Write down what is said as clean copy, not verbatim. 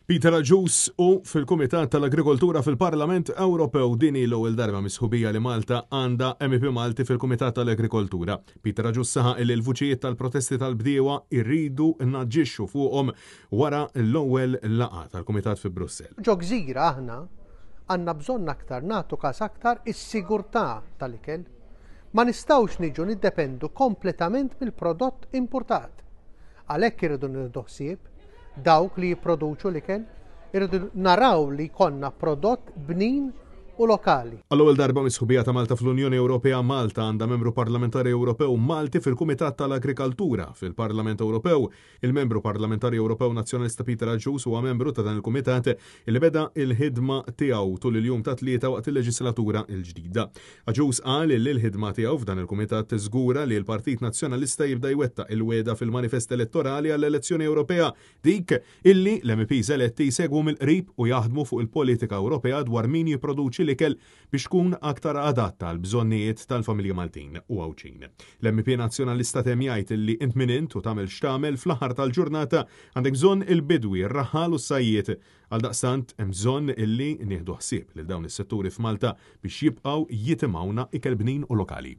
Peter Aġus u fil-Kumitat tal-Agrikoltura fil-Parlament Ewropew dini l-ewwel darba misħubija li Malta għandha MEP Malti fil-Kumitat tal-Agrikoltura. Peter Aġus saħaq li l-vuċijiet tal-protesti tal-bdiewa irridu naġġixxu fuqhom wara l-ewwel laqgħa tal-Kumitat fi Brussell. Ġo gżira aħna għandna bżonn aktar nagħtu każ aktar is-sigurtà tal-ikel. Ma nistgħux niġu niddependu kompletament mill-prodott importat. Għalhekk irridu nieħdu ħsieb dawk li jipproduċu l-ikel, irridu naraw li jkollna prodott bnin u lokali. Għall-ewwel darba misħubija ta' Malta fl-Unjoni Ewropea, Malta għandha membru parlamentari Ewropew Malti fil-Kumitat tal-Agrikoltura fil-Parlament Ewropew. Il-membru parlamentari Ewropew Nazzjonalista Peter Aġus huwa membru ta' dan il-Kumitat li beda il-ħidma tiegħu tul il-jum ta' tlieta waqt il-leġislatura l-ġdida. Aġus qal li l-ħidma tiegħu f'dan il-Kumitat tiżgura li l-Partit Nazzjonalista jibda jwettaq il-weda fil-manifest elettorali għall-elezzjoni Ewropea, dik illi l-MPs eletti jsegwu mill-qrib u jaħdmu fuq il-politika Ewropea dwar min jipproduċi l-ikel biex tkun aktar adatta għal bżonnijiet tal-familja Maltin u għawċin. L-MP Nazzjonalista tem jgħid illi int minint u tagħmel x'tagħmel fl-aħħar tal-ġurnata għandek bżonn il-bidwi, ir-raħal u s-sajjiet għal daqstant hemm bżonn illi nieħdu ħsieb lil dawn is-setturi f'Malta biex jibqgħu jitimgħuna ikel bnin u lokali.